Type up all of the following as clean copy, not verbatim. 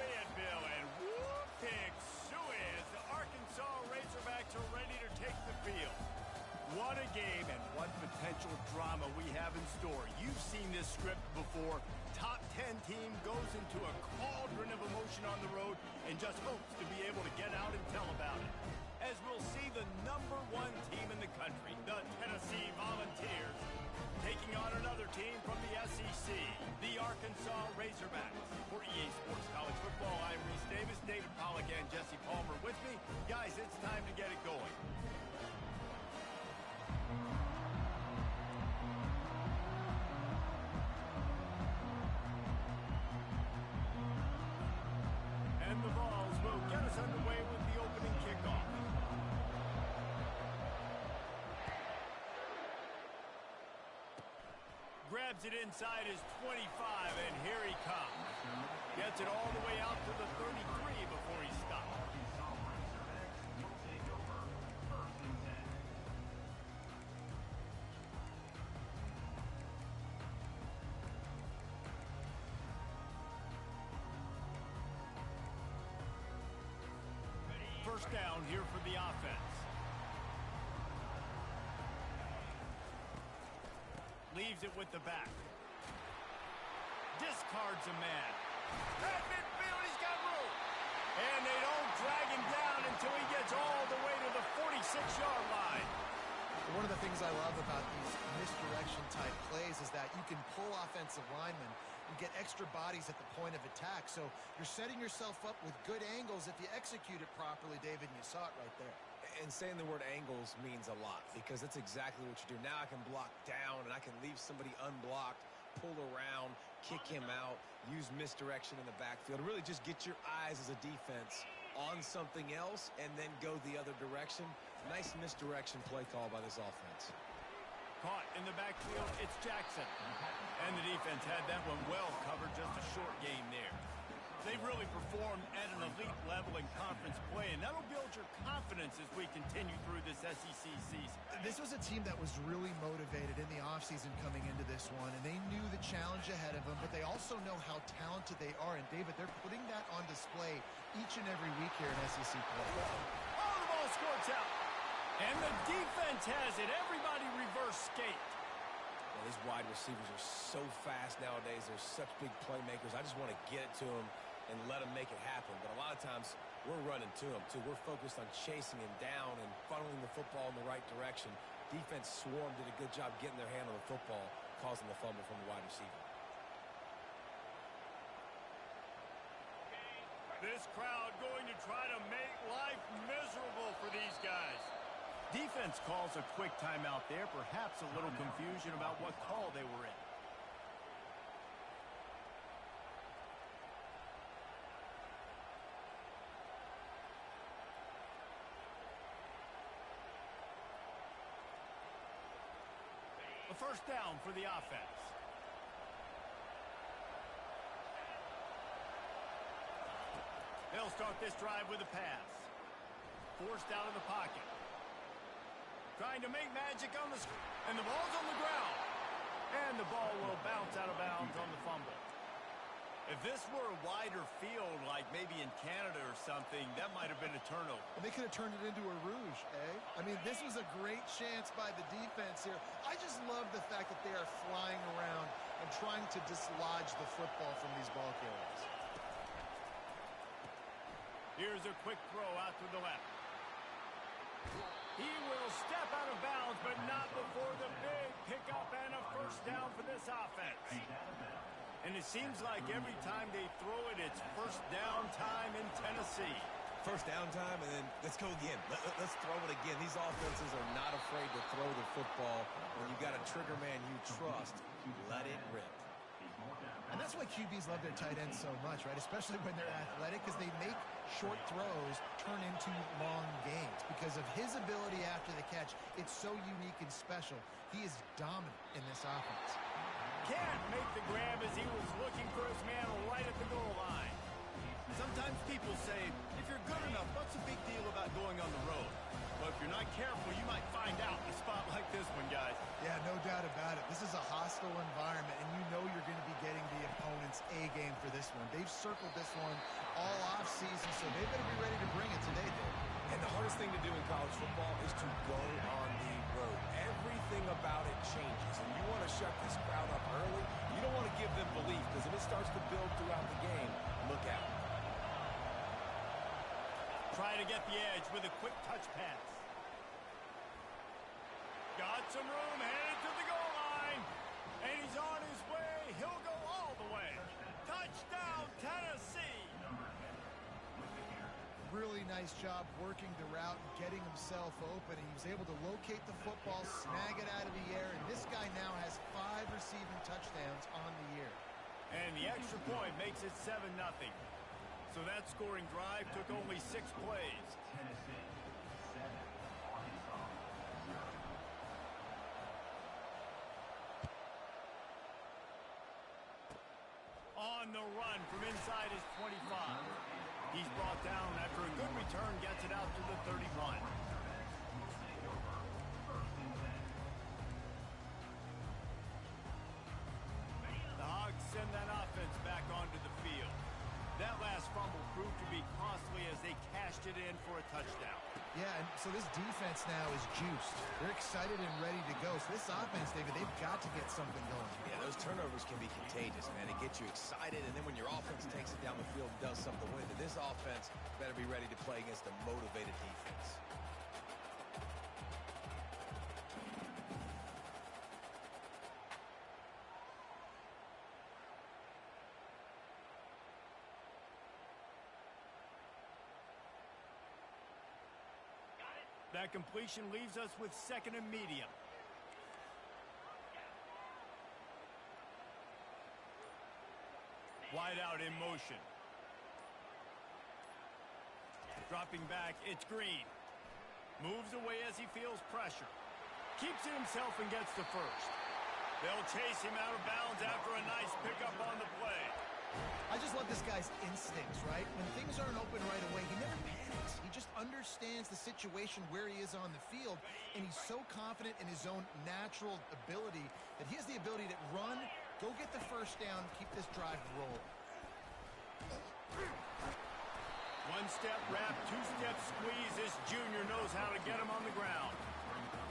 Fayetteville, and whoop, pick suey as the Arkansas Razorbacks are ready to take the field. What a game and what potential drama we have in store. You've seen this script before. Top 10 team goes into a cauldron of emotion on the road and just hopes to be able to get out and tell about it. As we'll see the #1 team in the country, the Tennessee Volunteers, taking on another team from the SEC, the Arkansas Razorbacks. For EA Sports College Football, I'm Reese Davis, David Pollack, and Jesse Palmer with me. Guys, it's time to get it going. And the Vols will get us underway with the opening kickoff. Grabs it inside his 25, and here he comes. Gets it all the way out to the 33 before he stops. First down here for the offense. Leaves it with the back. Discards a man. At midfield, he's got room. And they don't drag him down until he gets all the way to the 46-yard line. One of the things I love about these misdirection-type plays is that you can pull offensive linemen and get extra bodies at the point of attack. So you're setting yourself up with good angles if you execute it properly, David, and you saw it right there. And saying the word angles means a lot because that's exactly what you do. Now I can block down, and I can leave somebody unblocked, pull around, kick him out, use misdirection in the backfield. Really just get your eyes as a defense on something else and then go the other direction. Nice misdirection play call by this offense. Caught in the backfield, it's Jackson. And the defense had that one well covered, just a short game there. They've really performed at an elite level in conference play, and that'll build your confidence as we continue through this SEC season. This was a team that was really motivated in the offseason coming into this one, and they knew the challenge ahead of them, but they also know how talented they are. And, David, they're putting that on display each and every week here in SEC play. Oh, the ball squirts out. And the defense has it. Everybody reverse skate. Well, these wide receivers are so fast nowadays. They're such big playmakers. I just want to get it to them and let them make it happen. But a lot of times, we're running to them, too. We're focused on chasing him down and funneling the football in the right direction. Defense swarmed, did a good job getting their hand on the football, causing the fumble from the wide receiver. This crowd going to try to make life miserable for these guys. Defense calls a quick timeout there. Perhaps a little confusion about what call they were in. A first down for the offense. They'll start this drive with a pass. Forced out of the pocket. Trying to make magic on the screen. And the ball's on the ground. And the ball will bounce out of bounds on the fumble. If this were a wider field, like maybe in Canada or something, that might have been a turnover. And they could have turned it into a rouge, eh? I mean, this was a great chance by the defense here. I just love the fact that they are flying around and trying to dislodge the football from these ball carriers. Here's a quick throw out to the left. He will step out of bounds, but not before the big pickup and a first down for this offense. And it seems like every time they throw it, it's first down time in Tennessee. First down time, and then let's go again. Let's throw it again. These offenses are not afraid to throw the football. When you got a trigger man you trust, let it rip. And that's why QBs love their tight ends so much, right? Especially when they're athletic, because they make short throws turn into long gains. Because of his ability after the catch, it's so unique and special. He is dominant in this offense. Can't make the grab as he was looking for his man right at the goal line. Sometimes people say, if you're good enough, what's the big deal about going on the road? But if you're not careful, you might find out in a spot like this one, guys. Yeah, no doubt about it. This is a hostile environment, and you know you're going to be getting the opponent's A game for this one. They've circled this one all offseason, so they better be ready to bring it today, Dave. And the hardest thing to do in college football is to go on the road. Everything about it changes, and you want to shut this crowd up early. You don't want to give them belief, because if it starts to build throughout the game, look out. Try to get the edge with a quick touch pass. Got some room, headed to the goal line. And he's on his way. He'll go all the way. Touchdown, Tennessee. Really nice job working the route and getting himself open. And he was able to locate the football, snag it out of the air. And this guy now has 5 receiving touchdowns on the year. And the extra point makes it 7-0. So that scoring drive took only 6 plays. On the run from inside his 25. He's brought down after a good return, gets it out to the 31. The Hogs send that offense back onto the field. That last fumble proved to be costly as they cashed it in for a touchdown. Yeah, and so this defense now is juiced. They're excited and ready to go. So this offense, David, they've got to get something going. Yeah, those turnovers can be contagious, man. It gets you excited, and then when your offense takes it down the field and does something with it, this offense better be ready to play against a motivated defense. That completion leaves us with 2nd and medium. Wide out in motion. Dropping back, it's Green. Moves away as he feels pressure. Keeps it himself and gets the first. They'll chase him out of bounds after a nice pickup on the play. I just love this guy's instincts, right? When things aren't open right away, he never panics. He just understands the situation where he is on the field, and he's so confident in his own natural ability that he has the ability to run, go get the first down, keep this drive rolling. 1-step wrap, 2-step squeeze. This junior knows how to get him on the ground.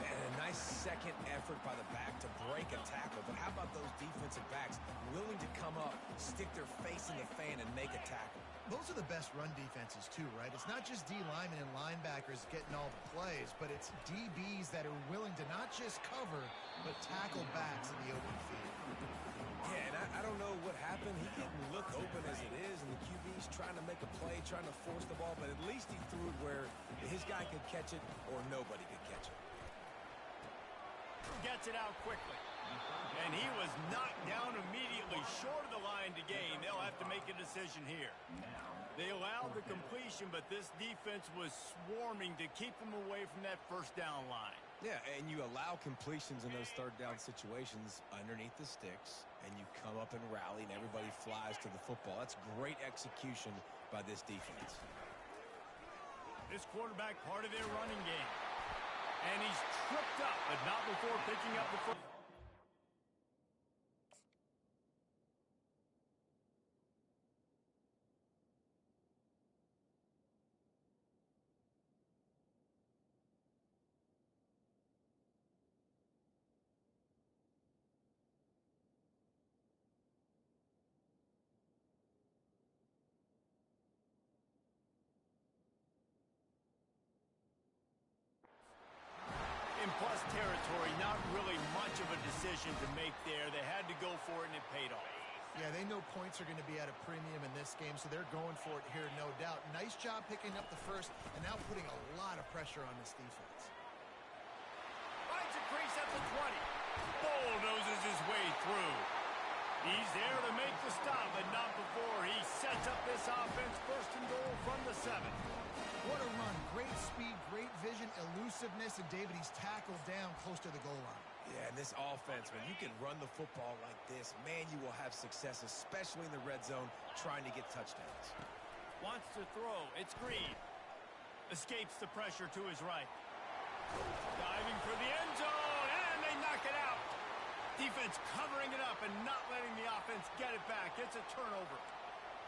And a nice second effort by the back to break a tackle. But how about those defensive backs willing to come up, stick their face in the fan, and make a tackle? Those are the best run defenses, too, right? It's not just D linemen and linebackers getting all the plays, but it's DBs that are willing to not just cover, but tackle backs in the open field. Yeah, and I don't know what happened. He didn't look open as it is, and the QB's trying to make a play, trying to force the ball, but at least he threw it where his guy could catch it or nobody could catch it. Gets it out quickly. And he was knocked down immediately short of the line to gain. They'll have to make a decision here. They allowed the completion, but this defense was swarming to keep them away from that first down line. Yeah, and you allow completions in those third down situations underneath the sticks, and you come up and rally, and everybody flies to the football. That's great execution by this defense. This quarterback part of their running game. And he's tripped up, but not before picking up the football. In plus territory, not really much of a decision to make there. They had to go for it, and it paid off. Yeah, they know points are going to be at a premium in this game, so they're going for it here, no doubt. Nice job picking up the first, and now putting a lot of pressure on this defense. Finds a crease at the 20. Bulldozes his way through. He's there to make the stop, but not before he sets up this offense first and goal from the 7. What a run. Great speed, great vision, elusiveness, and David, he's tackled down close to the goal line. Yeah, and this offense, when you can run the football like this, man, you will have success, especially in the red zone, trying to get touchdowns. Wants to throw. It's Green. Escapes the pressure to his right. Diving for the end zone, and they knock it out. Defense covering it up and not letting the offense get it back. It's a turnover.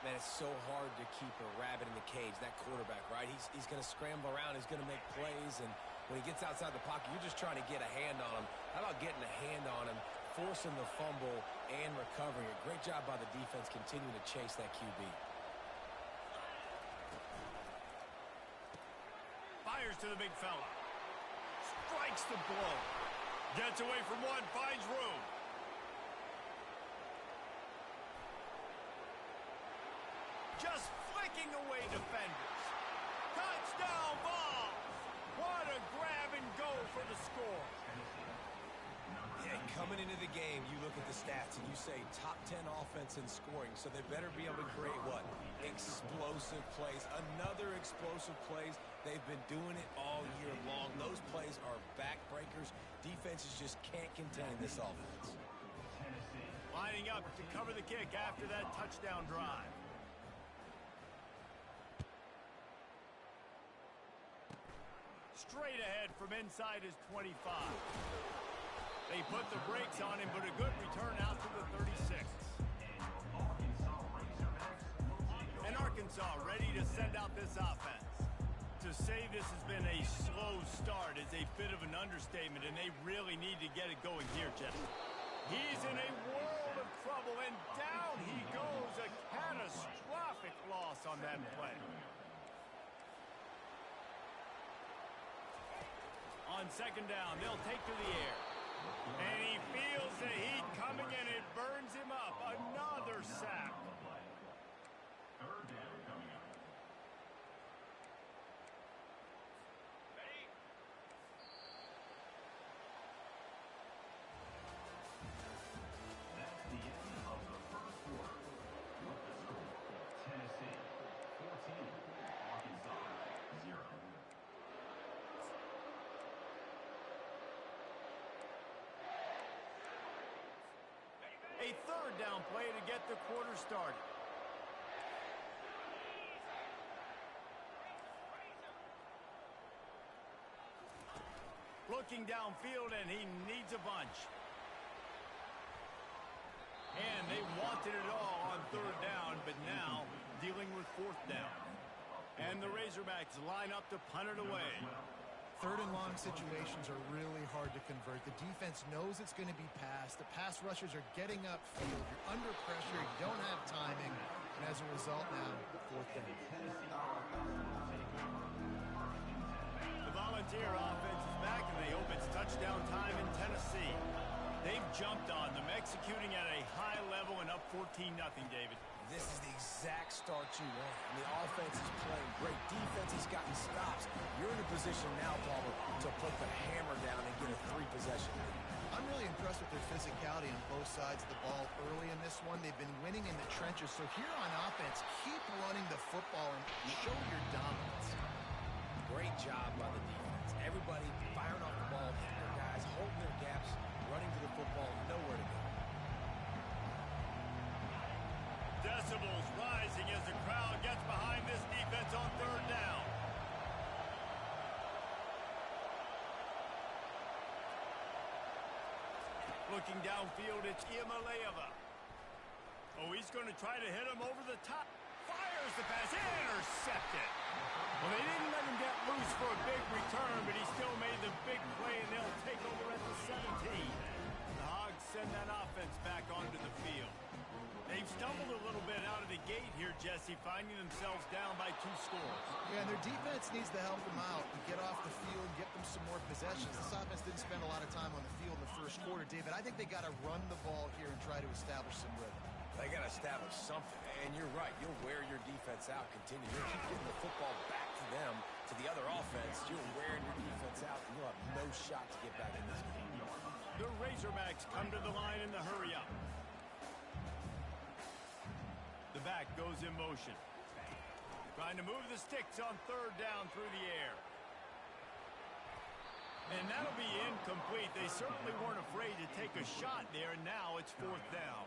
Man, it's so hard to keep a rabbit in the cage, that quarterback, right? He's going to scramble around. He's going to make plays, and when he gets outside the pocket, you're just trying to get a hand on him. How about getting a hand on him, forcing the fumble, and recovering it? Great job by the defense continuing to chase that QB. Fires to the big fella. Strikes the blow. Gets away from one, finds room. Just flicking away defenders. Touchdown ball. What a grab and go for the score. Yeah, coming into the game, you look at the stats and you say top 10 offense in scoring, so they better be able to create what? Explosive plays. Another explosive plays. They've been doing it all year long. Those plays are backbreakers. Defenses just can't contain this offense. Lining up to cover the kick after that touchdown drive. Straight ahead from inside his 25. They put the brakes on him, but a good return out to the 36. And Arkansas ready to send out this offense. To say this has been a slow start is a bit of an understatement, and they really need to get it going here, Jesse. He's in a world of trouble, and down he goes. A catastrophic loss on that play. On second down, they'll take to the air. And he feels the heat coming, and it burns him up. Another sack. A third down play to get the quarter started. Looking downfield, and he needs a bunch. And they wanted it all on third down, but now dealing with fourth down. And the Razorbacks line up to punt it away. Third and long situations are really hard to convert. The defense knows it's going to be passed. The pass rushers are getting upfield. You're under pressure. You don't have timing. And as a result now, fourth down. The Volunteer offense is back, and they hope it's touchdown time in Tennessee. They've jumped on them, executing at a high level and up 14-0, David. This is the exact start you want. And the offense is playing great. Defense has gotten stops. You're in a position now, Palmer, to put the hammer down and get a three-possession lead. I'm really impressed with their physicality on both sides of the ball early in this one. They've been winning in the trenches. So here on offense, keep running the football and show your dominance. Great job by the defense. Everybody firing off the ball, hitting their guys, holding their gaps, running to the football, nowhere to go. Decibels rising as the crowd gets behind this defense on third down. Looking downfield, it's Iamaleava. Oh, he's going to try to hit him over the top. Fires the pass. Intercepted. Well, they didn't let him get loose for a big return, but he still made the big play, and they'll take over at the 17. The Hogs send that offense back onto the field. They've stumbled a little bit out of the gate here, Jesse, finding themselves down by 2 scores. Yeah, and their defense needs to help them out and get off the field, get them some more possessions. This offense didn't spend a lot of time on the field in the first quarter, David. I think they got to run the ball here and try to establish some rhythm. They got to establish something. And you're right. You'll wear your defense out. Continue. You'll keep getting the football back to them, to the other offense. You're wearing your defense out, and you'll have no shot to get back in this game. The Razorbacks come to the line in the hurry up. The back goes in motion. Trying to move the sticks on third down through the air. And that'll be incomplete. They certainly weren't afraid to take a shot there, and now it's fourth down.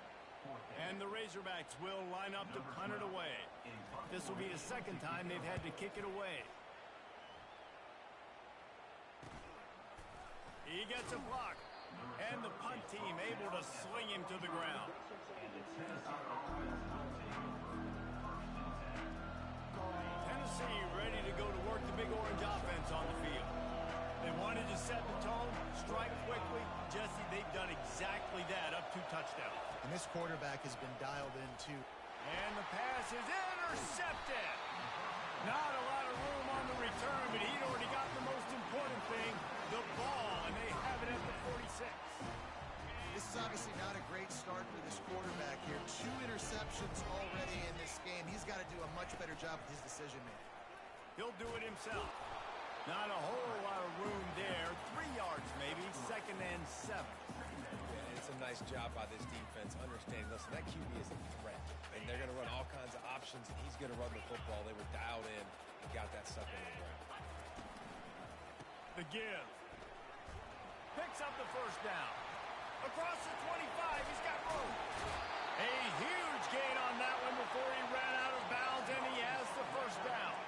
And the Razorbacks will line up to punt it away. This will be the second time they've had to kick it away. He gets a block. And the punt team able to sling him to the ground. Tennessee ready to go to work the Big Orange offense on the field. They wanted to set the tone, strike quickly. Jesse, they've done exactly that, up 2 touchdowns. And this quarterback has been dialed in, too. And the pass is intercepted. Not a lot of room on the return, but he'd already got the most important thing, the ball, and they have it at the 46. This is obviously not a great start for this quarterback here. 2 interceptions already in this game. He's got to do a much better job with his decision-making. He'll do it himself. Not a whole lot of room there. 3 yards maybe, 2nd and 7. Yeah, it's a nice job by this defense understanding, listen, that QB is a threat, and they're going to run all kinds of options, and he's going to run the football. They were dialed in and got that sucker in the ground. The give. Picks up the first down. Across the 25, he's got room. A huge gain on that one before he ran out of bounds, and he has the first down.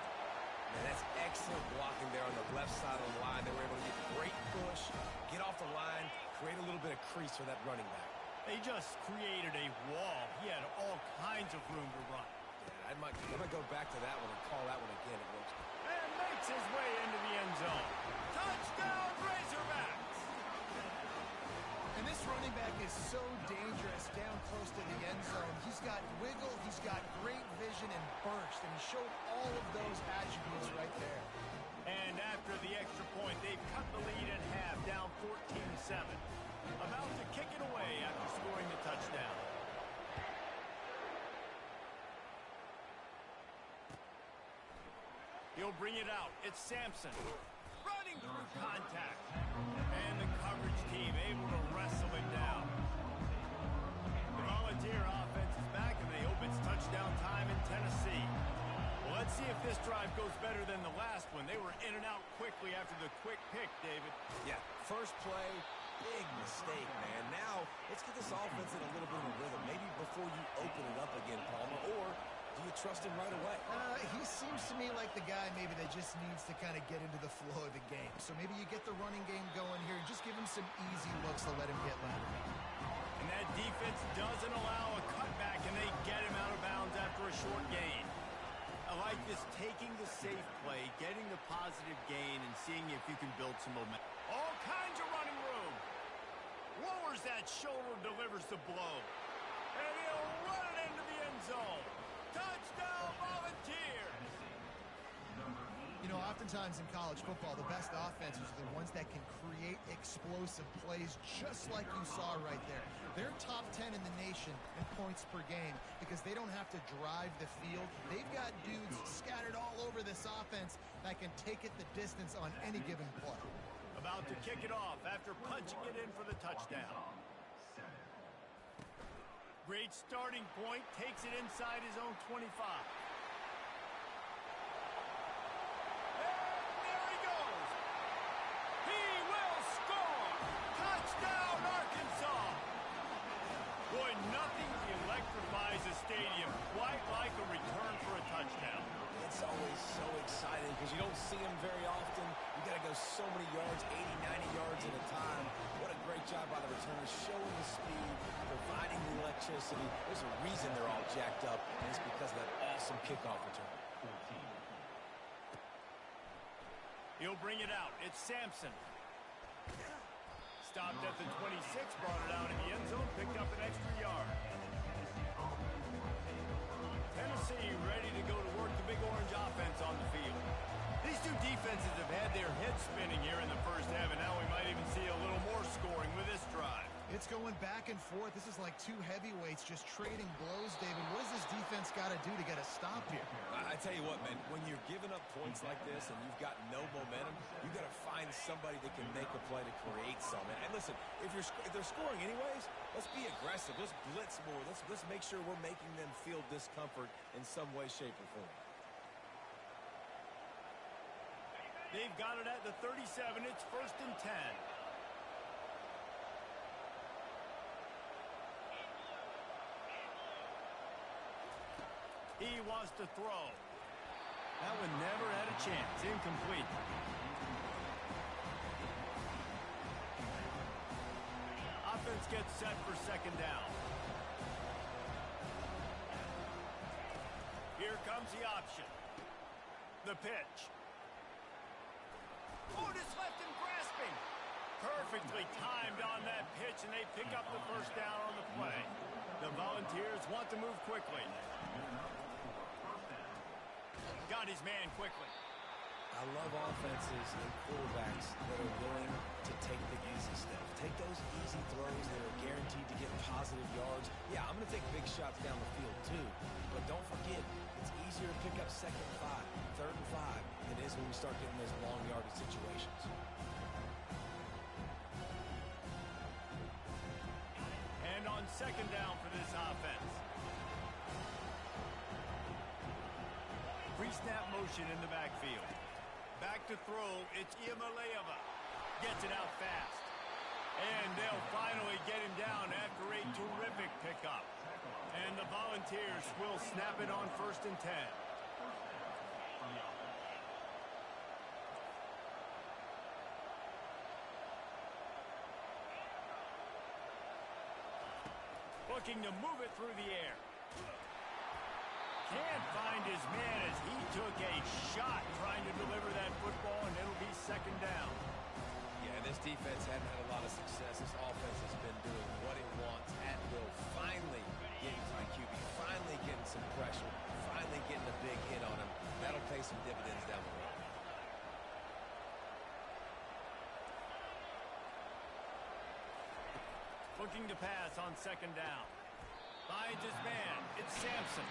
Man, that's excellent blocking there on the left side of the line. They were able to get great push, get off the line, create a little bit of crease for that running back. They just created a wall. He had all kinds of room to run. Yeah, I might go back to that one and call that one again. It looks good. And makes his way into the end zone. Touchdown, Razorbacks! And this running back is so dangerous down close to the end zone. He's got wiggle, he's got great vision and burst, and he showed all of those attributes right there. And after the extra point, they've cut the lead in half, down 14-7. About to kick it away after scoring the touchdown. He'll bring it out. It's Sampson. Running through contact. And the coverage team able to wrestle it down. The Volunteer offense is back, and they hope it's touchdown time in Tennessee. Well, let's see if this drive goes better than the last one. They were in and out quickly after the quick pick, David. Yeah, first play, big mistake, man. Now, let's get this offense in a little bit of a rhythm. Maybe before you open it up again, Palmer, or do you trust him right away? He seems to me like the guy maybe that just needs to kind of get into the flow of the game. So maybe you get the running game going here and just give him some easy looks to let him get lateral. And that defense doesn't allow a cutback, and they get him out of bounds after a short gain. I like this, taking the safe play, getting the positive gain, and seeing if you can build some momentum. All kinds of running room. Lowers that shoulder, delivers the blow. And he'll run it into the end zone. Touchdown, Volunteers! You know, oftentimes in college football, the best offenses are the ones that can create explosive plays just like you saw right there. They're top 10 in the nation in points per game because they don't have to drive the field. They've got dudes scattered all over this offense that can take it the distance on any given play. About to kick it off after punching it in for the touchdown. Great starting point, takes it inside his own 25. Boy, nothing electrifies a stadium quite like a return for a touchdown. It's always so exciting because you don't see them very often. You got to go so many yards, 80, 90 yards at a time. What a great job by the returners, showing the speed, providing the electricity. There's a reason they're all jacked up, and it's because of that awesome kickoff return. He'll bring it out. It's Sampson. Stopped at the 26, brought it out in the end zone, picked up an extra yard. Tennessee ready to go to work the Big Orange offense on the field. These two defenses have had their heads spinning here in the first half, and now we might even see a little more scoring with this drive. It's going back and forth. This is like two heavyweights just trading blows, David. What does this defense got to do to get a stop here? I tell you what, man, when you're giving up points like this and you've got no momentum, you got to find somebody that can make a play to create some. And listen, if they're scoring anyways, let's be aggressive. Let's blitz more. Let's make sure we're making them feel discomfort in some way, shape, or form. They've got it at the 37. It's 1st and 10. He wants to throw. That one never had a chance. Incomplete. defense gets set for second down. Here comes the option. The pitch. Oh, just left him grasping. Perfectly timed on that pitch, and they pick up the first down on the play. The Volunteers want to move quickly. Got his man quickly. I love offenses and quarterbacks that are willing to take the easy steps. Take those easy throws that are guaranteed to get positive yards. Yeah, I'm going to take big shots down the field too. But don't forget, it's easier to pick up 2nd and 5, 3rd and 5 than it is when we start getting those long yardage situations. And on second down for this offense. Pre-snap motion in the backfield. Back to throw, it's Iamaleava. Gets it out fast. And they'll finally get him down after a terrific pickup. And the Volunteers will snap it on 1st and 10. Looking to move it through the air. Can't find his man as he took a shot trying to deliver that football, and it'll be second down. Yeah, this defense hadn't had a lot of success. This offense has been doing what it wants at will. Finally getting to my QB, finally getting some pressure, finally getting a big hit on him. That'll pay some dividends down the road. Looking to pass on second down. Finds his man. It's Sampson.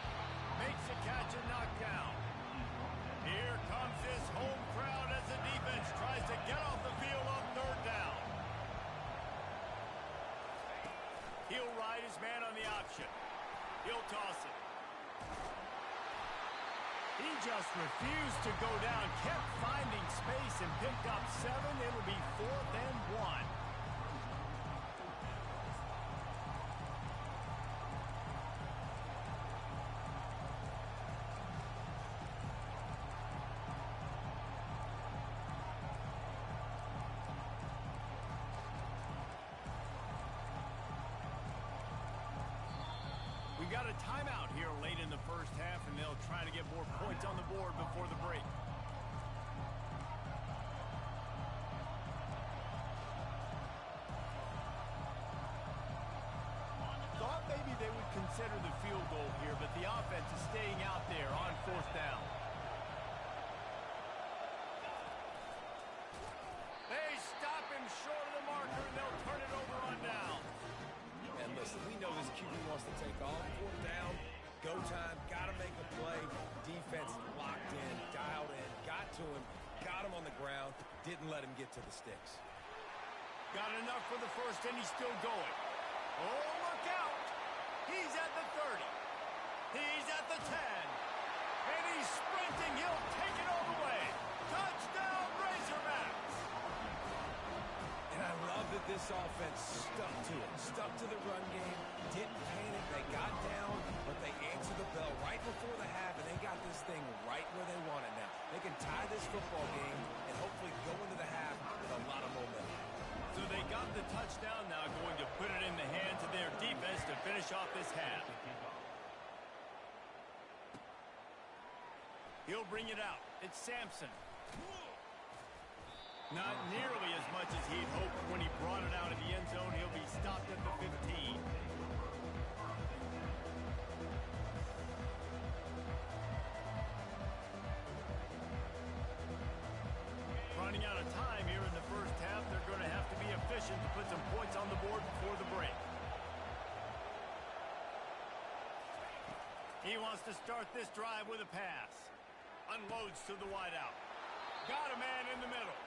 Makes a catch and knockdown. Here comes this home crowd as the defense tries to get off the field on 3rd down. He'll ride his man on the option. He'll toss it. He just refused to go down, kept finding space and picked up 7. It'll be 4th and 1. We got a timeout here late in the first half, and they'll try to get more points on the board before the break. Thought maybe they would consider the field goal here, but the offense is staying out there on 4th down. They stop him short of the marker, and they'll turn it over on down. And listen, we know this QB wants to take off. 4th down, go time, got to make a play. Defense locked in, dialed in, got to him, got him on the ground, didn't let him get to the sticks. Got enough for the first, and he's still going. Oh, look out! He's at the 30. He's at the 10. And he's sprinting. He'll take it all the way. Touchdown, Razorbacks! And I love that this offense stuck to it, stuck to the run game, didn't panic. They got down, but they answered the bell right before the half, and they got this thing right where they want it now. They can tie this football game and hopefully go into the half with a lot of momentum. So they got the touchdown now, going to put it in the hands of their defense to finish off this half. He'll bring it out. It's Sampson. Not nearly as much as he'd hoped when he brought it out of the end zone. He'll be stopped at the 15. Running out of time here in the first half. They're going to have to be efficient to put some points on the board before the break. He wants to start this drive with a pass. Unloads to the wideout. Got a man in the middle.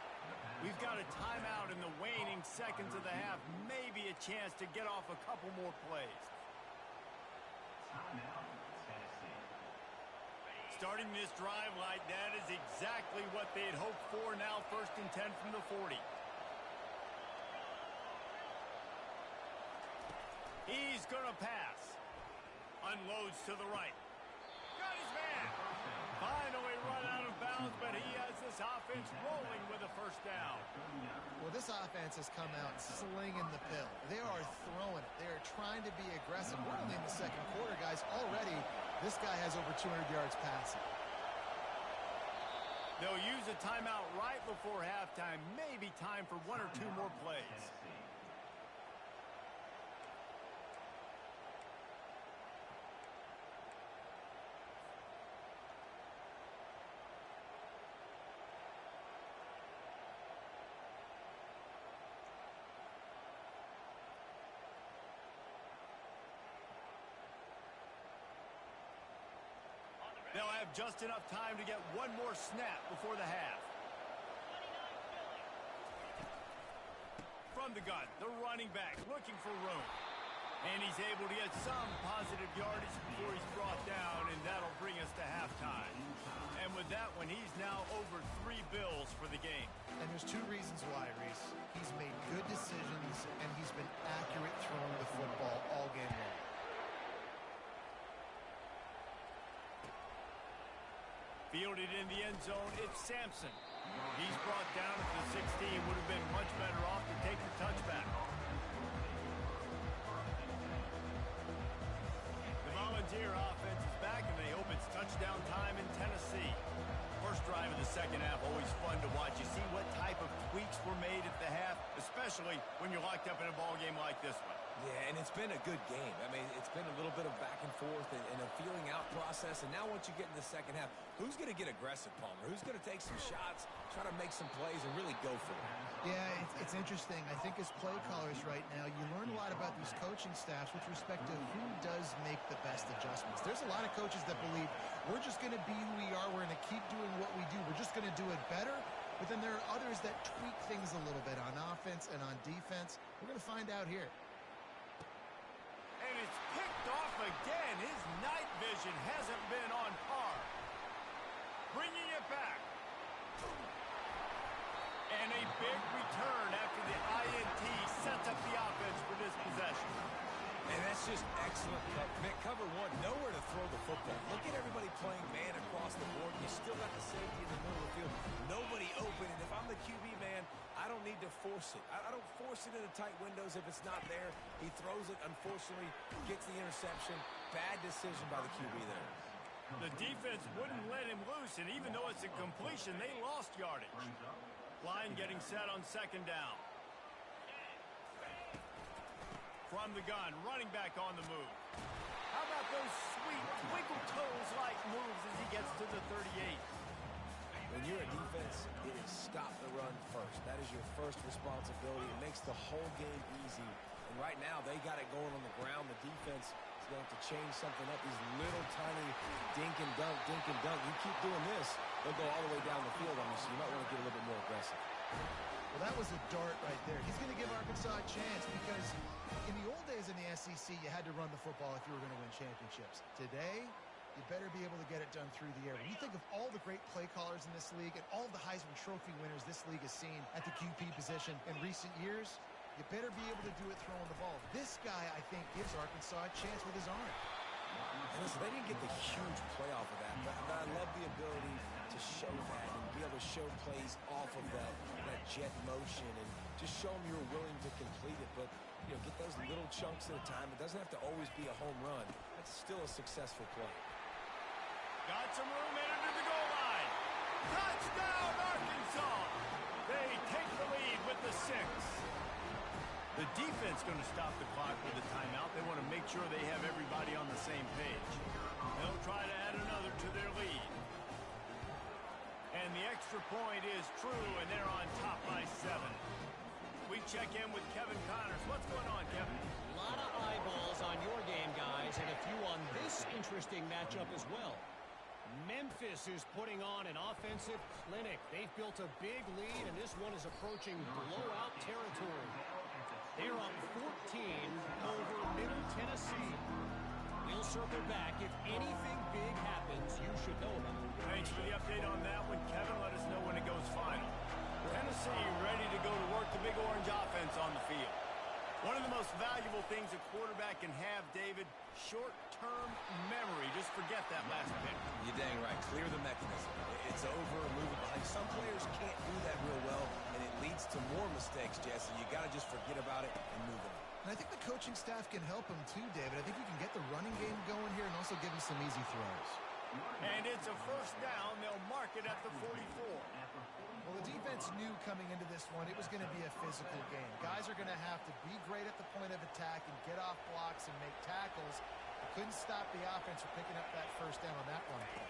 We've got a timeout in the waning seconds of the half. Maybe a chance to get off a couple more plays. Starting this drive like that is exactly what they'd hoped for. Now 1st and 10 from the 40. He's going to pass. Unloads to the right. Got his man. Finally run out of bounds, but he has this offense rolling with a first down. Well, this offense has come out slinging the pill. They are throwing it. They are trying to be aggressive. We're only in the second quarter, guys. Already, this guy has over 200 yards passing. They'll use a timeout right before halftime. Maybe time for one or two more plays. They'll have just enough time to get one more snap before the half. From the gun, the running back looking for room. And he's able to get some positive yardage before he's brought down, and that'll bring us to halftime. And with that one, he's now over 3 bills for the game. And there's 2 reasons why, Reese. He's made good decisions, and he's been accurate throwing the football all game long. Fielded in the end zone, it's Sampson. He's brought down at the 16. Would have been much better off to take the touchback. The Volunteer offense is back, and they hope it's touchdown time in Tennessee. First drive of the second half, always fun to watch. You see what type of tweaks were made at the half, especially when you're locked up in a ball game like this one. Yeah, and it's been a good game. I mean, it's been a little bit of back and forth and a feeling out process. And now once you get in the second half, who's going to get aggressive, Palmer? Who's going to take some shots, try to make some plays, and really go for it? Yeah, it's interesting. I think as play callers right now, you learn a lot about these coaching staffs with respect to who does make the best adjustments. There's a lot of coaches that believe we're just going to be who we are. We're going to keep doing what we do. We're just going to do it better. But then there are others that tweak things a little bit on offense and on defense. We're going to find out here. And it's picked off again. His night vision hasn't been on par. Bringing it back. And a big return after the INT sets up the offense for this possession. And that's just excellent. Cover one, nowhere to throw the football. Look at everybody playing man across the board. You still got the safety in the middle of the field. Nobody open. And if I'm the QB, man, I don't need to force it. I don't force it into tight windows if it's not there. He throws it, unfortunately, gets the interception. Bad decision by the QB there. The defense wouldn't let him loose, and even though it's a completion, they lost yardage. Line getting set on second down. From the gun, running back on the move. How about those sweet twinkle toes-like moves as he gets to the 38? When you're a defense, it is stop the run first. That is your first responsibility. It makes the whole game easy. And right now, they got it going on the ground. The defense is going to have to change something up. These little tiny dink and dunk, dink and dunk. You keep doing this, they'll go all the way down the field on you, so you might want to get a little bit more aggressive. Well, that was a dart right there. He's going to give Arkansas a chance because in the old days in the SEC, you had to run the football if you were going to win championships. Today, you better be able to get it done through the air. When you think of all the great play callers in this league and all the Heisman Trophy winners this league has seen at the QB position in recent years, you better be able to do it throwing the ball. This guy, I think, gives Arkansas a chance with his arm. And listen, they didn't get the huge play off of that, but I love the ability to show that and be able to show plays off of that jet motion and just show them you're willing to complete it. But, you know, get those little chunks at a time. It doesn't have to always be a home run. That's still a successful play. Got some room into the goal line. Touchdown, Arkansas! They take the lead with the 6. The defense going to stop the clock with a timeout. They want to make sure they have everybody on the same page. They'll try to add another to their lead. And the extra point is true, and they're on top by 7. We check in with Kevin Connors. What's going on, Kevin? A lot of eyeballs on your game, guys, and a few on this interesting matchup as well. Memphis is putting on an offensive clinic. They've built a big lead, and this one is approaching blowout territory. They're up 14 over Middle Tennessee. We'll circle back. If anything big happens, you should know about it. Thanks for the update on that one, Kevin. Let us know when it goes final. Tennessee ready to go to work the Big Orange offense on the field. One of the most valuable things a quarterback can have, David, Short-term memory. Just forget that last pick. You're dang right. Clear the mechanism. It's over, move it behind. Some players can't do that real well, and it leads to more mistakes, Jesse. You got to just forget about it and move on. And I think the coaching staff can help him too, David. I think you can get the running game going here and also give him some easy throws. And it's a first down. They'll mark it at the 44. Well, the defense knew coming into this one it was going to be a physical game. Guys are going to have to be great at the point of attack and get off blocks and make tackles. They couldn't stop the offense from picking up that first down on that one play.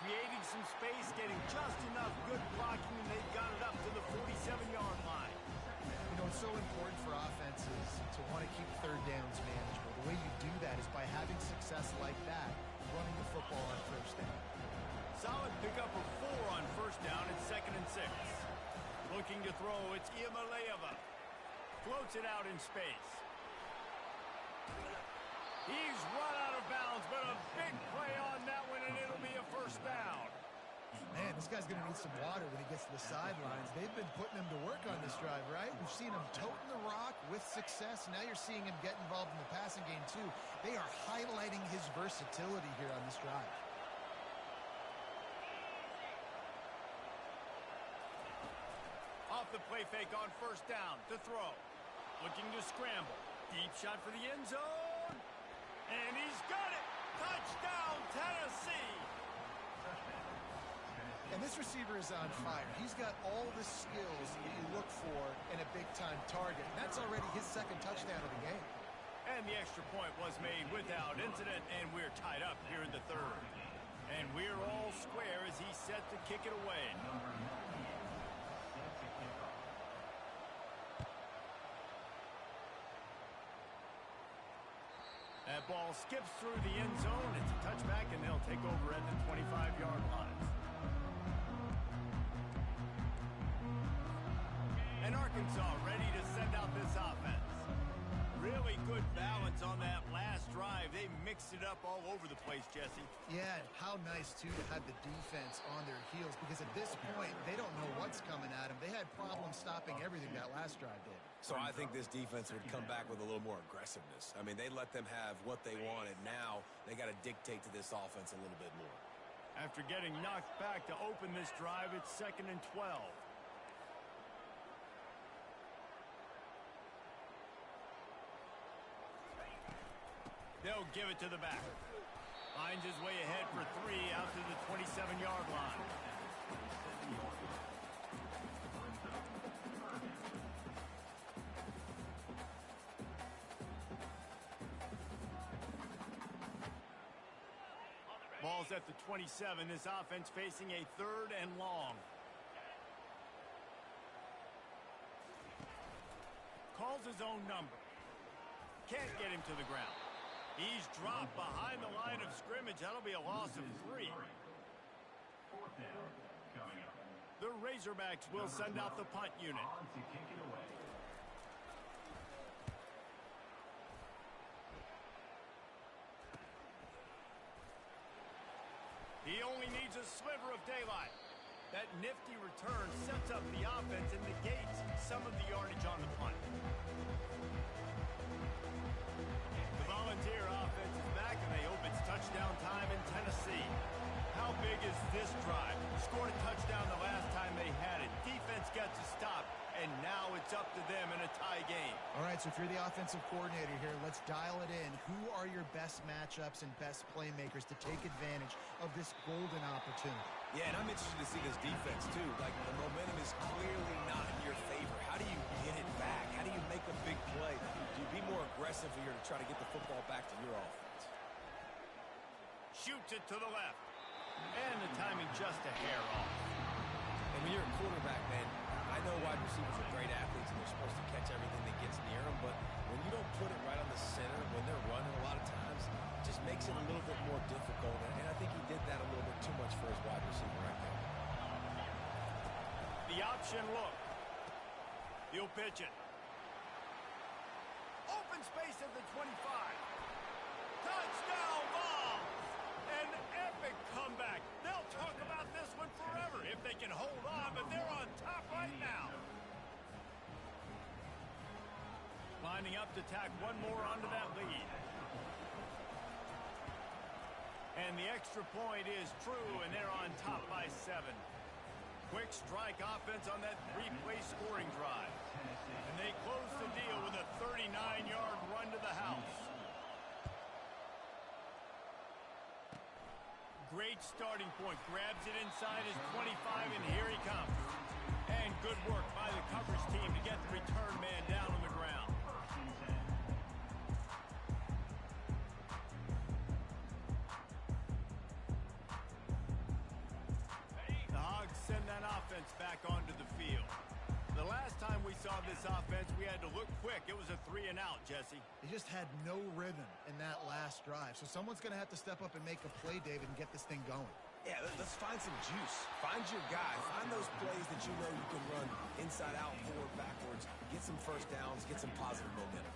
Creating some space, getting just enough good blocking, and they've got it up to the 47-yard line. You know, it's so important for offenses to want to keep third downs manageable. The way you do that is by having success like that, running the football on first down. Solid pickup of 4 on first down. It's 2nd and 6. Looking to throw, it's Iamaleava. Floats it out in space. He's run out of bounds, but a big play on that one, and it'll be a first down. Man, this guy's going to need some water when he gets to the sidelines. They've been putting him to work on this drive, right? We've seen him toting the rock with success. Now you're seeing him get involved in the passing game, too. They are highlighting his versatility here on this drive. Off the play fake on first down to throw. Looking to scramble. Deep shot for the end zone. And he's got it. Touchdown, Tennessee. And this receiver is on fire. He's got all the skills that you look for in a big-time target. And that's already his 2nd touchdown of the game. And the extra point was made without incident, and we're tied up here in the 3rd. And we're all square as he's set to kick it away. That ball skips through the end zone. It's a touchback, and they'll take over at the 25-yard line. And Arkansas ready to send out this offense. Really good balance on that last drive. They mixed it up all over the place, Jesse. Yeah, and how nice, too, to have the defense on their heels, because at this point, they don't know what's coming at them. They had problems stopping everything that last drive did. So I think this defense would come back with a little more aggressiveness. I mean, they let them have what they wanted. Now they got to dictate to this offense a little bit more. After getting knocked back to open this drive, it's 2nd and 12. They'll give it to the back. Finds his way ahead for 3 out to the 27-yard line. Ball's at the 27. This offense facing a 3rd and long. Calls his own number. Can't get him to the ground. He's dropped behind the line of scrimmage. That'll be a loss of 3. The Razorbacks will send out the punt unit. He only needs a sliver of daylight. That nifty return sets up the offense and negates some of the yardage on the punt. The Volunteer offense is back, and they hope it's touchdown time in Tennessee. How big is this drive? Scored a touchdown the last time they had it. Defense gets a stop, and now it's up to them in a tie game. All right, so if you're the offensive coordinator here, let's dial it in. Who are your best matchups and best playmakers to take advantage of this golden opportunity? Yeah, and I'm interested to see this defense, too. Like, the momentum is clearly not in your favor. How do you get it back? How do you make a big play? Do you be more aggressive here to try to get the football back to your offense? Shoots it to the left. And the timing just a hair off. And when you're a quarterback, man, I know wide receivers are great athletes and they're supposed to catch everything that gets near them, but when you don't put it right on the center, when they're running a lot of times, it just makes it a little bit more difficult. And I think he did that a little bit too much for his wide receiver right there. The option look. He'll pitch it. Open space at the 25. Touchdown ball! An epic comeback. They'll talk about this one forever if they can hold on, but they're on top right now. lining up to tack one more onto that lead. And the extra point is true, and they're on top by 7. Quick strike offense on that 3-play scoring drive. And they close the deal with a 39-yard run to the house. Great starting point. Grabs it inside his 25, and here he comes. And good work by the coverage team to get the return man down on the ground. The Hogs send that offense back onto the field. The last time we saw this offense, we had to look quick. It was a 3-and-out, Jesse. They just had no rhythm in that last drive. So someone's going to have to step up and make a play, David, and get this thing going. Yeah, let's find some juice. Find your guy. Find those plays that you know you can run inside out, forward, backwards. Get some first downs. Get some positive momentum.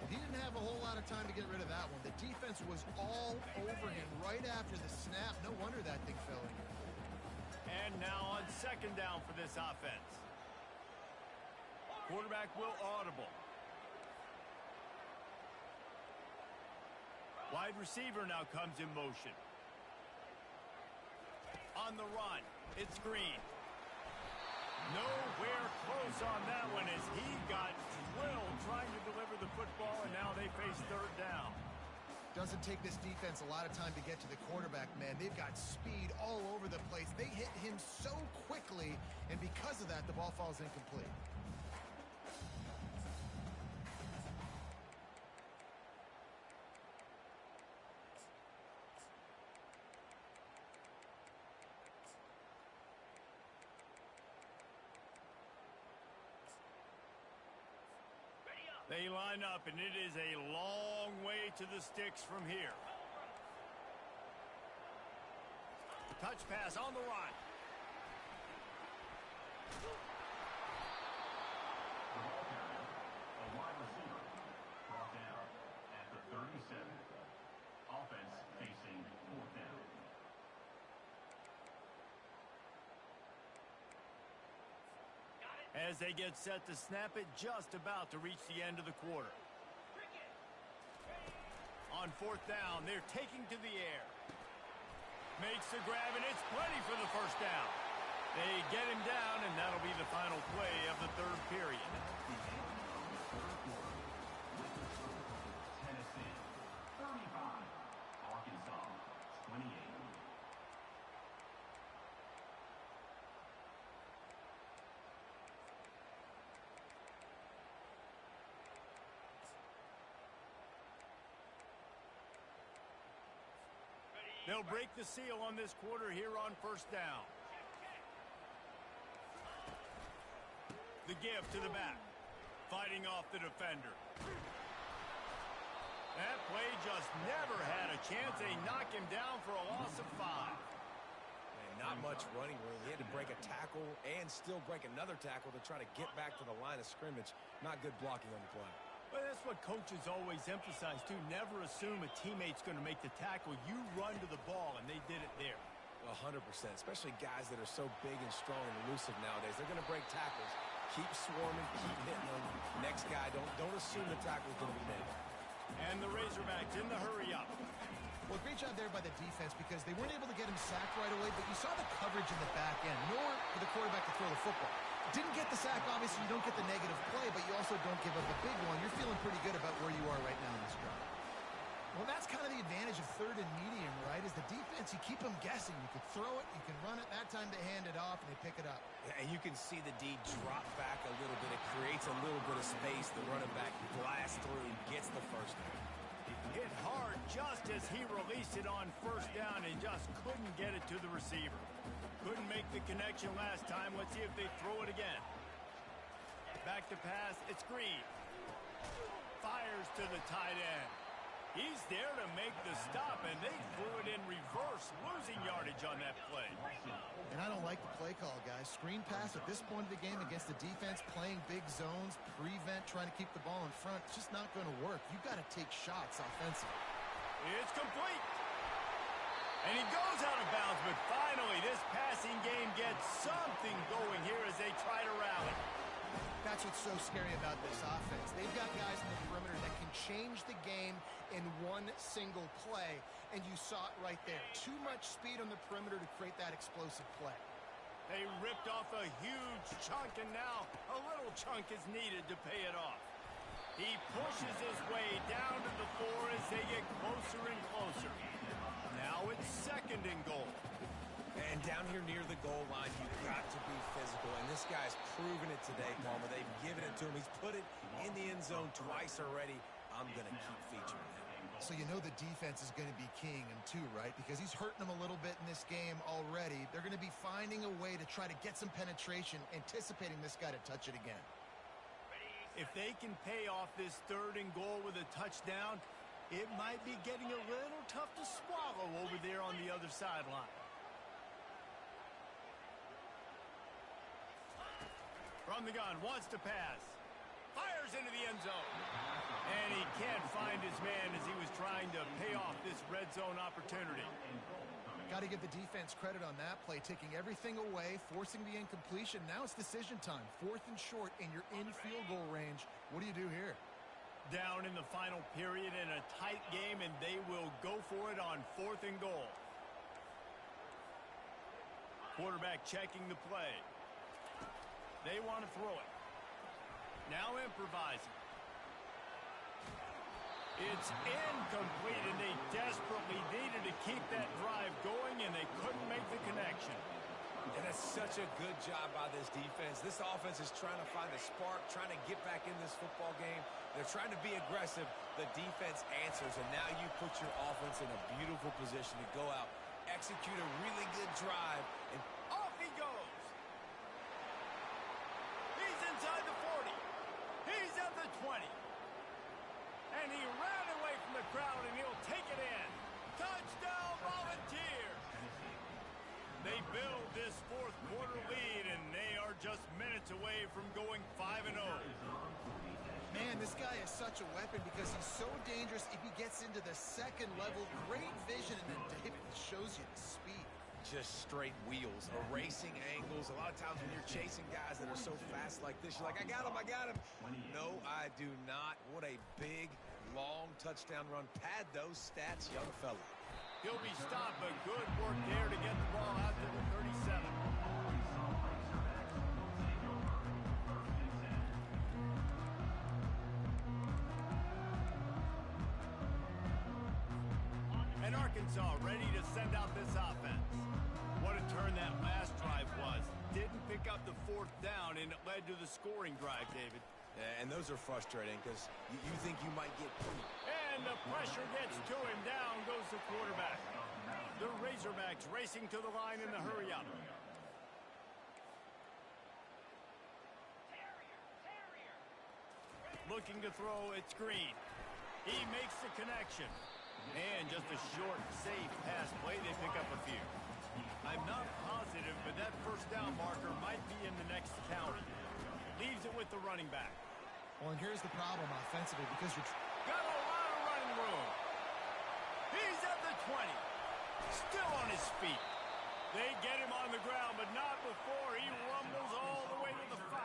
Well, he didn't have a whole lot of time to get rid of that one. The defense was all over him right after the snap. No wonder that thing fell in. And now on second down for this offense. Quarterback will audible. Wide receiver now comes in motion. On the run, it's Green. Nowhere close on that one as he got drilled trying to deliver the football, and now they face third down. Doesn't take this defense a lot of time to get to the quarterback, man. They've got speed all over the place. They hit him so quickly, and because of that, the ball falls incomplete. They line up, and it is a long way to the sticks from here. Touch pass on the run. A wide receiver brought down at the 37. Offense facing fourth down. As they get set to snap it, just about to reach the end of the quarter. On fourth down, they're taking to the air. Makes the grab, and it's plenty for the first down. They get him down, and that'll be the final play of the third period. Tennessee 35, Arkansas 28. They'll break the seal on this quarter here on first down. The give to the back. Fighting off the defender. That play just never had a chance. They knock him down for a loss of 5. Man, not much running room. He had to break a tackle and still break another tackle to try to get back to the line of scrimmage. Not good blocking on the play. Well, that's what coaches always emphasize, too. Never assume a teammate's going to make the tackle. You run to the ball, and they did it there. 100%, especially guys that are so big and strong and elusive nowadays. They're going to break tackles. Keep swarming, keep hitting them. Next guy, don't assume the tackle's going to be made. And the Razorbacks in the hurry-up. Well, great job there by the defense because they weren't able to get him sacked right away, but you saw the coverage in the back end, nor for the quarterback to throw the football. Didn't get the sack, obviously. You don't get the negative play, but you also don't give up a big one. You're feeling pretty good about where you are right now in this drive. Well, that's kind of the advantage of third and medium, right, is the defense. You keep them guessing. You can throw it, you can run it. That time they hand it off, and they pick it up. Yeah, and you can see the D drop back a little bit. It creates a little bit of space. The running back blasts through and gets the first down. Hit hard just as he released it on first down and just couldn't get it to the receiver. Couldn't make the connection last time. Let's see if they throw it again. Back to pass. It's Green. Fires to the tight end. He's there to make the stop, and they threw it in reverse, losing yardage on that play. And I don't like the play call, guys. Screen pass at this point of the game against the defense, playing big zones, prevent, trying to keep the ball in front. It's just not going to work. You've got to take shots offensively. It's complete. And he goes out of bounds, but finally this passing game gets something going here as they try to rally. That's what's so scary about this offense. They've got guys in the perimeter that can change the game in one single play, and you saw it right there. Too much speed on the perimeter to create that explosive play. They ripped off a huge chunk, and now a little chunk is needed to pay it off. He pushes his way down to the floor as they get closer and closer. Now it's 2nd and goal. And down here near the goal line, you've got to be physical. And this guy's proven it today, Palmer. They've given it to him. He's put it in the end zone twice already. I'm going to keep featuring him. So you know the defense is going to be keying him too, right? Because he's hurting them a little bit in this game already. They're going to be finding a way to try to get some penetration, anticipating this guy to touch it again. If they can pay off this 3rd and goal with a touchdown, it might be getting a little tough to swallow over there on the other sideline. From the gun, wants to pass. Fires into the end zone. And he can't find his man as he was trying to pay off this red zone opportunity. Got to give the defense credit on that play, taking everything away, forcing the incompletion. Now it's decision time. 4th and short, and you're in field goal range. What do you do here? Down in the final period in a tight game, and they will go for it on 4th and goal. Quarterback checking the play. They want to throw it. Now improvising. It's incomplete, and they desperately needed to keep that drive going, and they couldn't make the connection. And that's such a good job by this defense. This offense is trying to find a spark, trying to get back in this football game. They're trying to be aggressive. The defense answers, and now you put your offense in a beautiful position to go out, execute a really good drive, and off he goes. He's inside the 40. He's at the 20. And he ran away from the crowd, and he'll take it in. Touchdown, Volunteers! They build this 4th quarter lead, and they are just minutes away from going 5-0. Man, this guy is such a weapon because he's so dangerous if he gets into the 2nd level. Great vision, and then David shows you the speed. Just straight wheels, erasing angles. A lot of times when you're chasing guys that are so fast like this, you're like, I got him, I got him. No, I do not. What a big, long touchdown run. Pad those stats, young fella. He'll be stopped, but good work there to get the ball out to the 37. And Arkansas ready to send out this offense. What a turn that last drive was. Didn't pick up the 4th down, and it led to the scoring drive, David. Yeah, and those are frustrating because you think you might get... And the pressure gets to him. Down goes the quarterback. The Razorbacks racing to the line in the hurry-up. Looking to throw, it's Green. He makes the connection. And just a short, safe pass play. They pick up a few. I'm not positive, but that 1st down marker might be in the next county. Leaves it with the running back. Well, and here's the problem offensively because you're... Got a lot of running room. He's at the 20. Still on his feet. They get him on the ground, but not before he rumbles all the way to the 5.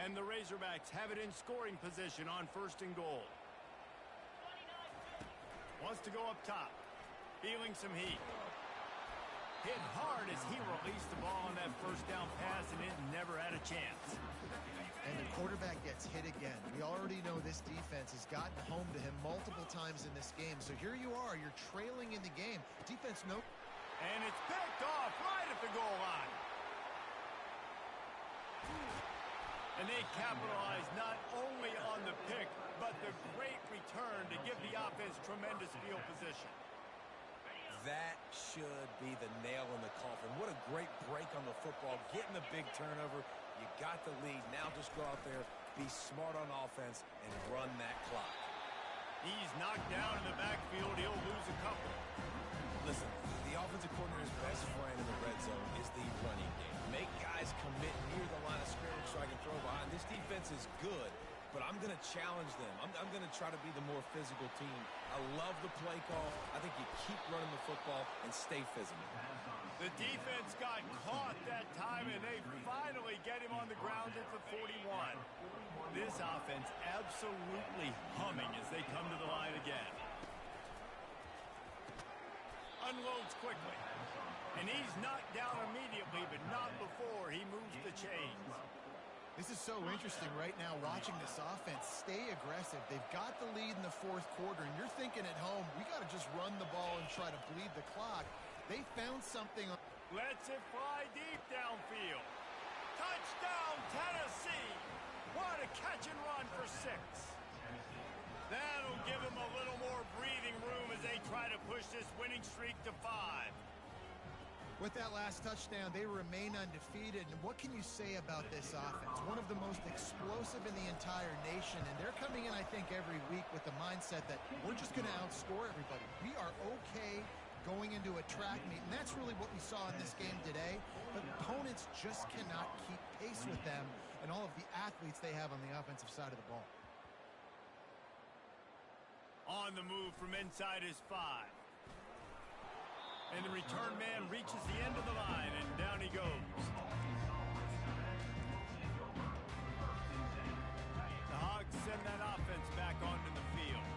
And the Razorbacks have it in scoring position on 1st and goal. Wants to go up top. Feeling some heat. Hit hard as he released the ball on that 1st down pass, and it never had a chance. And the quarterback gets hit again. We already know this defense has gotten home to him multiple times in this game. So here you are. You're trailing in the game. Defense, no. And it's picked off right at the goal line. And they capitalize not only on the pick, but the great return to give the offense tremendous field position. That should be the nail in the coffin. What a great break on the football. Getting the big turnover. You got the lead. Now just go out there, be smart on offense, and run that clock. He's knocked down in the backfield. He'll lose a couple. Listen, the offensive coordinator's best friend in the red zone is the running game. Make guys commit near the line of scrimmage so I can throw behind. This defense is good but I'm going to challenge them. I'm going to try to be the more physical team. I love the play call. I think you keep running the football and stay physical. The defense got caught that time, and they finally get him on the ground at the 41. This offense absolutely humming as they come to the line again. Unloads quickly. And he's knocked down immediately, but not before he moves the chains. This is so interesting right now watching this offense stay aggressive. They've got the lead in the fourth quarter, and you're thinking at home, we got to just run the ball and try to bleed the clock. They found something. Lets it fly deep downfield. Touchdown, Tennessee. What a catch and run for 6. That'll give them a little more breathing room as they try to push this winning streak to 5. With that last touchdown, they remain undefeated. And what can you say about this offense? One of the most explosive in the entire nation. And they're coming in, I think, every week with the mindset that we're just going to outscore everybody. We are okay going into a track meet. And that's really what we saw in this game today. But opponents just cannot keep pace with them and all of the athletes they have on the offensive side of the ball. On the move from inside his 5. And the return man reaches the end of the line, and down he goes. The Hogs send that offense back onto the field.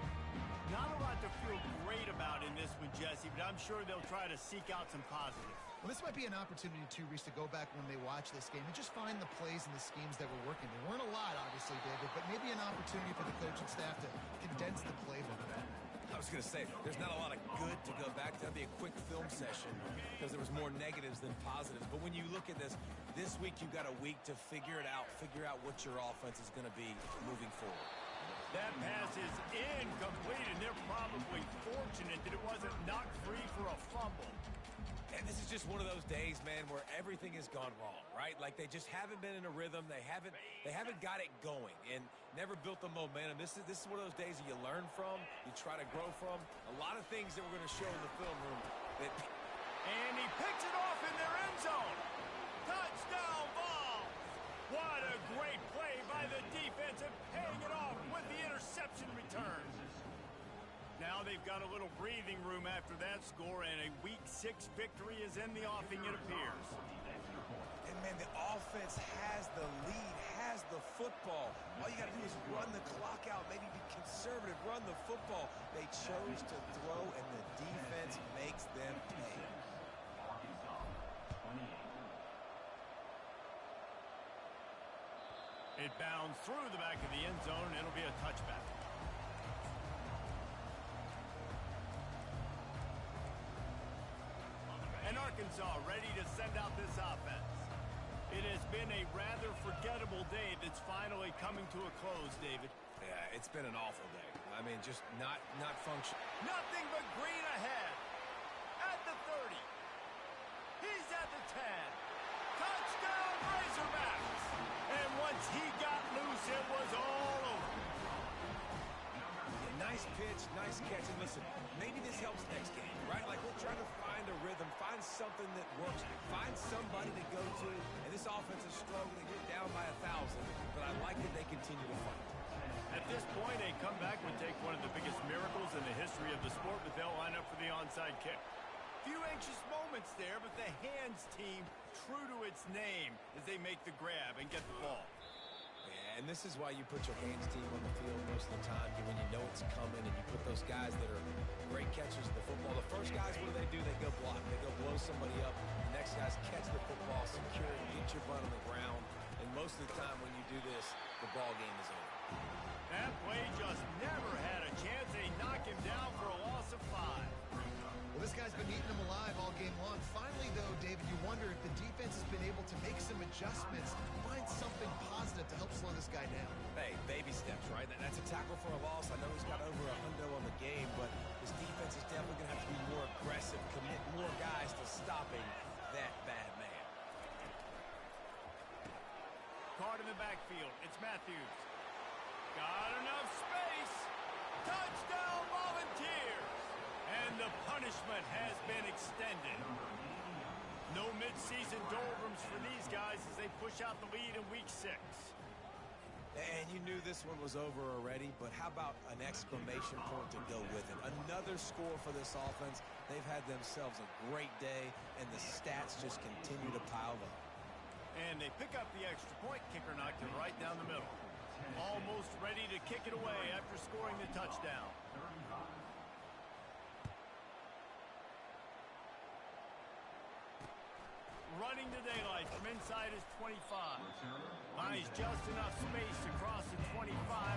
Not a lot to feel great about in this one, Jesse, but I'm sure they'll try to seek out some positives. Well, this might be an opportunity, too, Reese, to go back when they watch this game and just find the plays and the schemes that were working. There weren't a lot, obviously, David, but maybe an opportunity for the coaching staff to condense the playbook. I was going to say, there's not a lot of good to go back to. That'd be a quick film session because there was more negatives than positives. But when you look at this week you've got a week to figure it out, figure out what your offense is going to be moving forward. That pass is incomplete, and they're probably fortunate that it wasn't knocked free for a fumble. And this is just one of those days, man, where everything has gone wrong, right? Like they just haven't been in a rhythm. They haven't got it going and never built the momentum. This is one of those days that you learn from, you try to grow from. A lot of things that we're going to show in the film room. And he picks it off in their end zone. Touchdown ball. What a great play by the defense and paying it off with the interception return. Now they've got a little breathing room after that score, and a Week 6 victory is in the offing, it appears. And, man, the offense has the lead, has the football. All you got to do is run the clock out, maybe be conservative, run the football. They chose to throw, and the defense makes them pay. It bounds through the back of the end zone, and it'll be a touchback. And Arkansas ready to send out this offense. It has been a rather forgettable day that's finally coming to a close, David. Yeah, it's been an awful day. I mean, just not functional. Nothing but green ahead. At the 30. He's at the 10. Touchdown Razorbacks. And once he got loose, it was all over. Yeah, nice pitch, nice catch. And listen, maybe this helps next game, right? Like we're trying to find a rhythm, find something that works, find somebody to go to. And this offense is struggling. You're down by 1,000, but I like that they continue to fight. At this point, a comeback would take one of the biggest miracles in the history of the sport, but they'll line up for the onside kick. Few anxious moments there, but the hands team true to its name as they make the grab and get the ball. Yeah, and this is why you put your hands team on the field most of the time, when you know it's coming, and you put those guys that are great catchers of the football. The first guys, what do? They go block. They go blow somebody up. The next guys catch the football, secure it, get your butt on the ground. And most of the time when you do this, the ball game is over. That play just never had a chance. They knock him down for a loss of 5. Well, this guy's been eating them alive all game long. Finally, though, David, you wonder if the defense has been able to make some adjustments, find something positive to help slow this guy down. Hey, baby steps, right? That's a tackle for a loss. I know he's got over $100 on the game, but this defense is definitely going to have to be more aggressive, commit more guys to stopping that bad man. Caught in the backfield. It's Matthews. Got enough space. Touchdown Volunteers. And the punishment has been extended. No midseason doldrums for these guys as they push out the lead in Week 6. And you knew this one was over already, but how about an exclamation point to go with it? Another score for this offense. They've had themselves a great day, and the stats just continue to pile up. And they pick up the extra point. Kicker knocked it right down the middle. Almost ready to kick it away after scoring the touchdown. Running to daylight from inside his 25. Finds just enough space to cross the 25.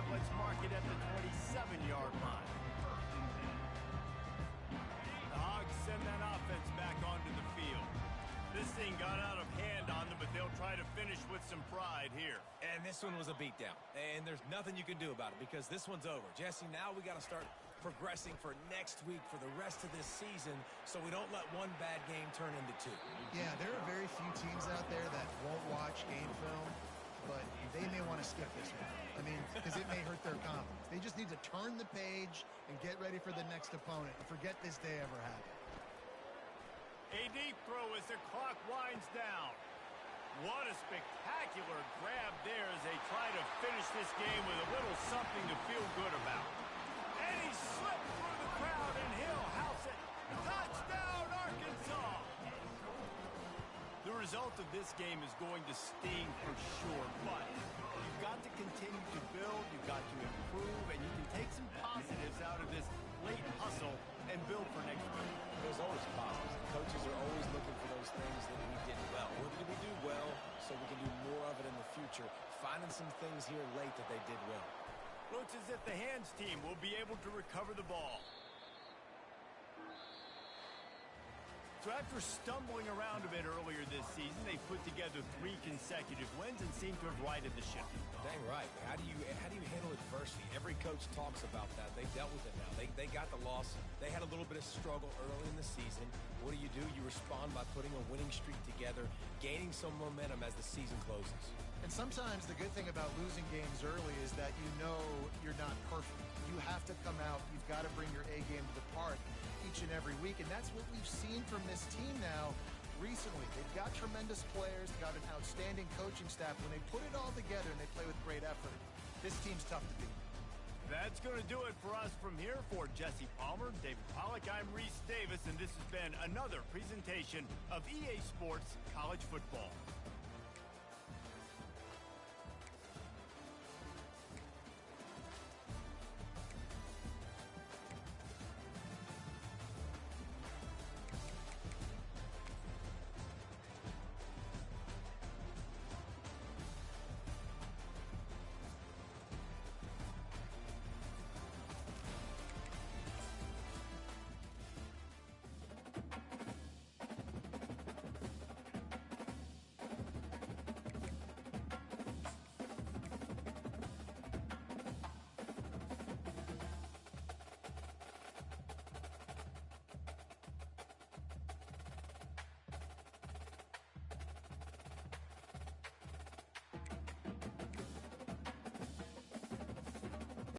Let's mark it at the 27-yard line. The Hogs send that offense back onto the field. This thing got out of hand on them, but they'll try to finish with some pride here. And this one was a beatdown. And there's nothing you can do about it because this one's over. Jesse, now we got to start progressing for next week for the rest of this season so we don't let one bad game turn into two. Yeah, there are very few teams out there that won't watch game film, but they may want to skip this one. I mean, because it may hurt their confidence. They just need to turn the page and get ready for the next opponent and forget this day ever happened. A deep throw as the clock winds down. What a spectacular grab there as they try to finish this game with a little something to feel good about. And he slipped through the crowd and he'll house it. Touchdown, Arkansas! The result of this game is going to sting for sure, but you've got to continue to build, you've got to improve, and you can take some positives out of this late hustle and build for next week. There's always positives. Coaches are always looking for those things that we did well. What did we do well so we can do more of it in the future? Finding some things here late that they did well. Looks as if the hands team will be able to recover the ball. So after stumbling around a bit earlier this season, they put together 3 consecutive wins and seem to have righted the ship. Dang right. How do you handle adversity? Every coach talks about that. They've dealt with it now. They got the loss. They had a little bit of struggle early in the season. What do? You respond by putting a winning streak together, gaining some momentum as the season closes. And sometimes the good thing about losing games early is that you know you're not perfect. You have to come out. You've got to bring your A game to the park each and every week. And that's what we've seen from this team now recently. They've got tremendous players, got an outstanding coaching staff. When they put it all together and they play with great effort, this team's tough to beat. That's going to do it for us from here. For Jesse Palmer, David Pollack, I'm Reese Davis, and this has been another presentation of EA Sports College Football.